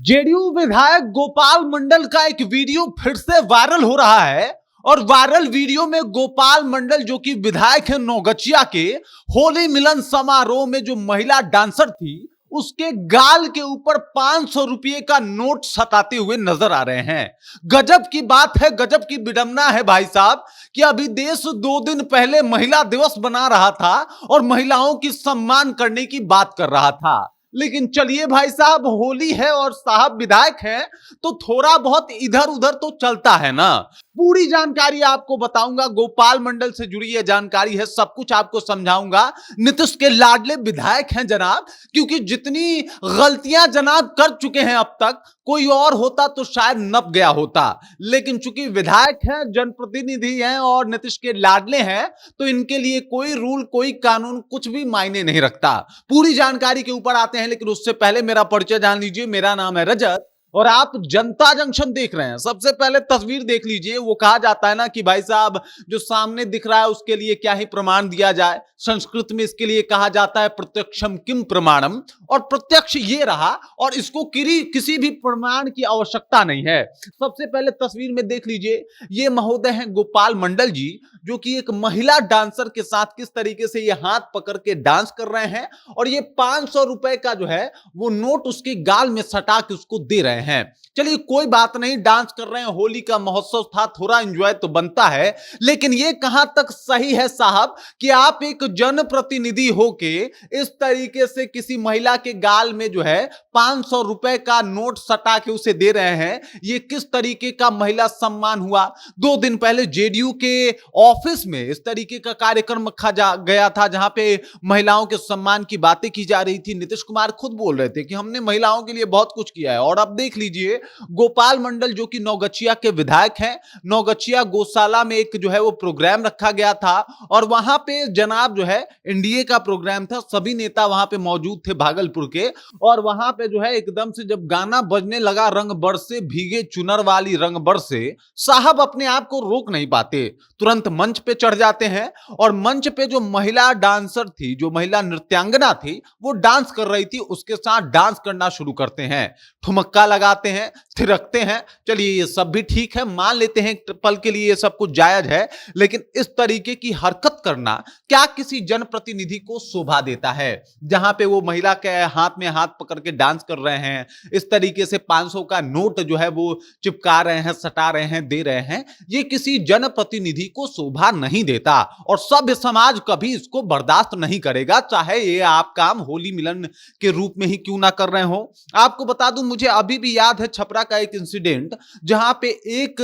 JDU विधायक गोपाल मंडल का एक वीडियो फिर से वायरल हो रहा है और वायरल वीडियो में गोपाल मंडल जो कि विधायक है नौगछिया के, होली मिलन समारोह में जो महिला डांसर थी उसके गाल के ऊपर 500 रुपए का नोट सताते हुए नजर आ रहे हैं। गजब की बात है, गजब की विडंबना है भाई साहब कि अभी देश 2 दिन पहले महिला दिवस बना रहा था और महिलाओं की सम्मान करने की बात कर रहा था। लेकिन चलिए भाई साहब, होली है और साहब विधायक हैं तो थोड़ा बहुत इधर उधर तो चलता है ना। पूरी जानकारी आपको बताऊंगा, गोपाल मंडल से जुड़ी यह जानकारी है, सब कुछ आपको समझाऊंगा। नीतीश के लाडले विधायक हैं जनाब, क्योंकि जितनी गलतियां जनाब कर चुके हैं अब तक, कोई और होता तो शायद नप गया होता। लेकिन चूंकि विधायक हैं, जनप्रतिनिधि हैं और नीतीश के लाडले हैं, तो इनके लिए कोई रूल, कोई कानून कुछ भी मायने नहीं रखता। पूरी जानकारी के ऊपर आते हैं, लेकिन उससे पहले मेरा परिचय जान लीजिए। मेरा नाम है रजत और आप जनता जंक्शन देख रहे हैं। सबसे पहले तस्वीर देख लीजिए। वो कहा जाता है ना कि भाई साहब जो सामने दिख रहा है उसके लिए क्या ही प्रमाण दिया जाए। संस्कृत में इसके लिए कहा जाता है प्रत्यक्षम किम प्रमाणम, और प्रत्यक्ष ये रहा और इसको किसी भी प्रमाण की आवश्यकता नहीं है। सबसे पहले तस्वीर में देख लीजिए, ये महोदय हैं गोपाल मंडल जी, जो कि एक महिला डांसर के साथ किस तरीके से ये हाथ पकड़ के डांस कर रहे हैं और ये 500 रुपए का जो है वो नोट उसके गाल में सटा के उसको दे रहे हैं। चलिए कोई बात नहीं, डांस कर रहे हैं, होली का महोत्सव था, थोड़ा एंजॉय तो बनता है। लेकिन ये कहां तक सही है साहब कि आप एक जनप्रतिनिधि होके इस तरीके से किसी महिला के गाल में जो है 500 रुपए का नोट सटा के उसे दे रहे हैं। ये किस तरीके का महिला सम्मान हुआ। 2 दिन पहले जेडीयू के ऑफिस में इस तरीके का कार्यक्रम रखा गया था, जहां पे महिलाओं के सम्मान की बातें की जा रही थी। नीतीश कुमार खुद बोल रहे थे कि हमने महिलाओं के लिए बहुत कुछ किया है। और अब देख लीजिए, गोपाल मंडल जो कि नौगछिया के विधायक हैं, नौगछिया गौशाला में एक जो है वो प्रोग्राम रखा गया था और वहां पे जनाब जो है एनडीए का प्रोग्राम था, सभी नेता वहां पे मौजूद थे भागलपुर के। और वहां पे जो है एकदम से जब गाना बजने लगा, रंग बरसे भीगे चुनर वाली रंग बरसे, साहब अपने आप को रोक नहीं पाते, तुरंत मंच पे चढ़ जाते हैं। और मंच पे जो महिला डांसर थी, जो महिला नृत्यांगना थी, वो डांस कर रही थी, उसके साथ डांस करना शुरू करते हैं, ठुमक्का लगाते हैं, थिरकते हैं। चलिए ये सब भी ठीक है, मान लेते हैं पल के लिए ये सब कुछ जायज है। लेकिन इस तरीके की हरकत करना क्या किसी जनप्रतिनिधि को शोभा देता है? जहां पे वो महिला के हाथ में हाथ पकड़ के डांस कर रहे हैं, इस तरीके से 500 का नोट जो है वो चिपका रहे हैं, सटा रहे हैं, दे रहे हैं, ये किसी जनप्रतिनिधि को शोभा नहीं देता और सभ्य समाज कभी इसको बर्दाश्त नहीं करेगा, चाहे ये आप काम होली मिलन के रूप में ही क्यों ना कर रहे हो। आपको बता दूं, मुझे अभी भी याद है छपरा का एक इंसिडेंट, जहां पे एक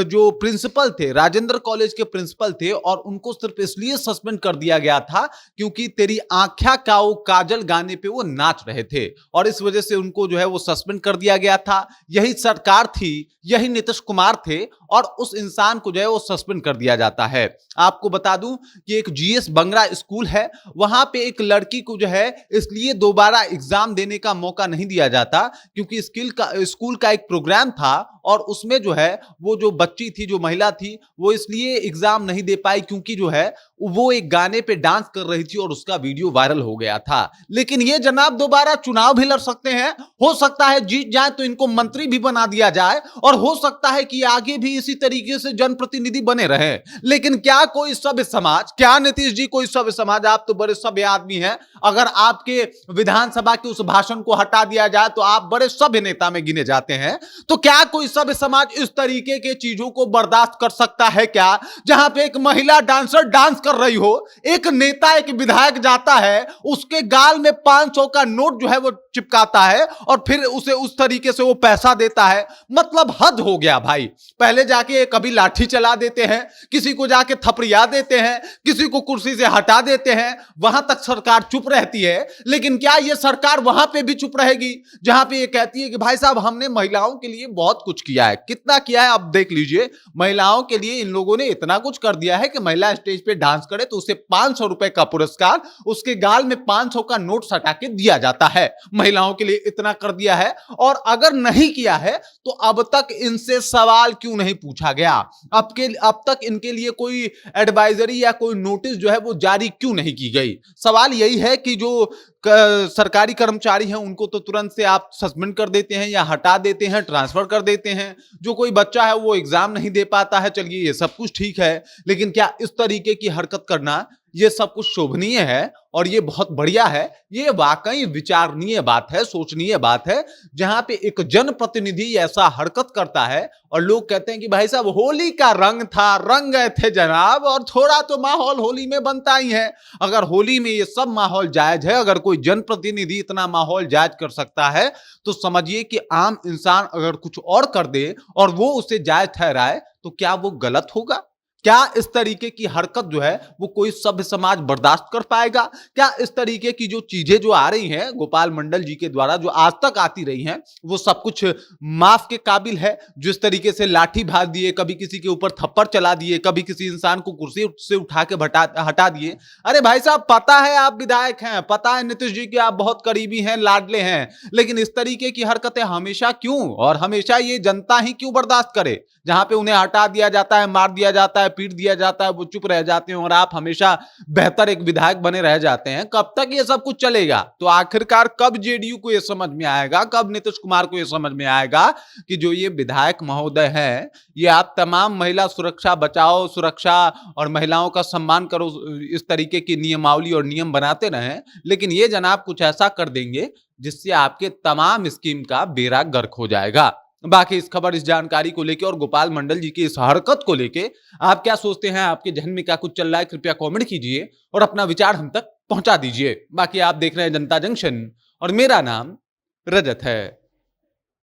जो प्रिंसिपल थे, राजेंद्र कॉलेज के प्रिंसिपल थे, और उनको सिर्फ इसलिए सस्पेंड कर दिया गया था क्योंकि तेरी आंख्या का वो काजल गाने पे वो नाच रहे थे और इस वजह से उनको जो है वो सस्पेंड कर दिया गया था। यही सरकार थी, यही नीतीश कुमार थे और उस इंसान को जो है वो सस्पेंड कर दिया जाता है। आपको बता दूं कि एक जीएस बंगरा स्कूल है, वहां पे एक लड़की को जो है इसलिए दोबारा एग्जाम देने का मौका नहीं दिया जाता क्योंकि स्कूल का एक प्रोग्राम था और उसमें जो है वो जो बच्ची थी, जो महिला थी, वो इसलिए एग्जाम नहीं दे पाई क्योंकि जो है वो एक गाने पे डांस कर रही थी और उसका वीडियो वायरल हो गया था। लेकिन ये जनाब दोबारा चुनाव भी लड़ सकते हैं, हो सकता है जीत जाए तो इनको मंत्री भी बना दिया जाए और हो सकता है कि आगे भी इसी तरीके से जनप्रतिनिधि बने रहे। लेकिन क्या कोई सभ्य समाज, क्या नीतीश जी कोई सभ्य समाज, आप तो बड़े सभ्य आदमी हैं, अगर आपके विधानसभा के उस भाषण को हटा दिया जाए तो आप बड़े सभ्य नेता में गिने जाते हैं, तो क्या कोई सभ्य समाज इस तरीके के चीजों को बर्दाश्त कर सकता है क्या? जहां पे एक महिला डांसर डांस कर रही हो, एक नेता, एक विधायक जाता है, उसके गाल में 500 का नोट जो है वो चिपकाता है और फिर उसे उस तरीके से वो पैसा देता है। मतलब हद हो गया भाई। पहले जाके कभी लाठी चला देते हैं, किसी को जाके थपड़िया देते हैं, किसी को कुर्सी से हटा देते हैं, वहां तक सरकार चुप रहती है। लेकिन क्या ये सरकार वहां पे भी चुप रहेगी जहां पे ये कहती है कि भाई साहब हमने महिलाओं के लिए बहुत कुछ किया है? कितना किया है अब देख लीजिए। महिलाओं के लिए इन लोगों ने इतना कुछ कर दिया है कि महिला स्टेज पे डांस करे तो उसे 500 रुपए का पुरस्कार, उसके गाल में 500 का नोट सटा के दिया जाता है। महिलाओं के लिए इतना कर दिया है, और अगर नहीं किया है तो अब तक इनसे सवाल क्यों नहीं पूछा गया? अब तक इनके लिए कोई एडवाइजरी या कोई नोटिस जो है वो जारी क्यों नहीं की गई? सवाल यही है कि जो सरकारी कर्मचारी हैं उनको तो तुरंत से आप सस्पेंड कर देते हैं या हटा देते हैं, ट्रांसफर कर देते हैं। जो कोई बच्चा है वो एग्जाम नहीं दे पाता है, चलिए ये सब कुछ ठीक है, लेकिन क्या इस तरीके की हरकत करना ये सब कुछ शोभनीय है और ये बहुत बढ़िया है? ये वाकई विचारणीय बात है, सोचनीय बात है, जहां पे एक जनप्रतिनिधि ऐसा हरकत करता है और लोग कहते हैं कि भाई साहब होली का रंग था, रंग गए थे जनाब, और थोड़ा तो माहौल होली में बनता ही है। अगर होली में ये सब माहौल जायज है, अगर कोई जनप्रतिनिधि इतना माहौल जायज कर सकता है, तो समझिए कि आम इंसान अगर कुछ और कर दे और वो उसे जायज ठहराए तो क्या वो गलत होगा? क्या इस तरीके की हरकत जो है वो कोई सभ्य समाज बर्दाश्त कर पाएगा? क्या इस तरीके की जो चीजें जो आ रही हैं गोपाल मंडल जी के द्वारा, जो आज तक आती रही हैं, वो सब कुछ माफ के काबिल है? जिस तरीके से लाठी भाग दिए, कभी किसी के ऊपर थप्पड़ चला दिए, कभी किसी इंसान को कुर्सी से उठा के हटा दिए। अरे भाई साहब, पता है आप विधायक हैं, पता है नीतीश जी के आप बहुत करीबी हैं, लाडले हैं, लेकिन इस तरीके की हरकतें हमेशा क्यों, और हमेशा ये जनता ही क्यों बर्दाश्त करे? जहां पे उन्हें हटा दिया जाता है, मार दिया जाता है, पीट दिया जाता है, वो चुप रह जाते हैं और आप हमेशा बेहतर एक विधायक बने रह जाते हैं। कब तक ये सब कुछ चलेगा? तो आखिरकार कब जेडीयू को ये समझ में आएगा, कब नीतीश कुमार को ये समझ में आएगा कि जो ये विधायक महोदय हैं, ये आप तमाम महिला सुरक्षा, बचाओ सुरक्षा और महिलाओं का सम्मान करो, इस तरीके की नियमावली और नियम बनाते रहे, लेकिन ये जनाब कुछ ऐसा कर देंगे जिससे आपके तमाम स्कीम का बेड़ा गर्क हो जाएगा। बाकी इस खबर, इस जानकारी को लेके और गोपाल मंडल जी की इस हरकत को लेके आप क्या सोचते हैं? आपके जहन में क्या कुछ चल रहा है? कृपया कमेंट कीजिए और अपना विचार हम तक पहुंचा दीजिए। बाकी आप देख रहे हैं जनता जंक्शन और मेरा नाम रजत है।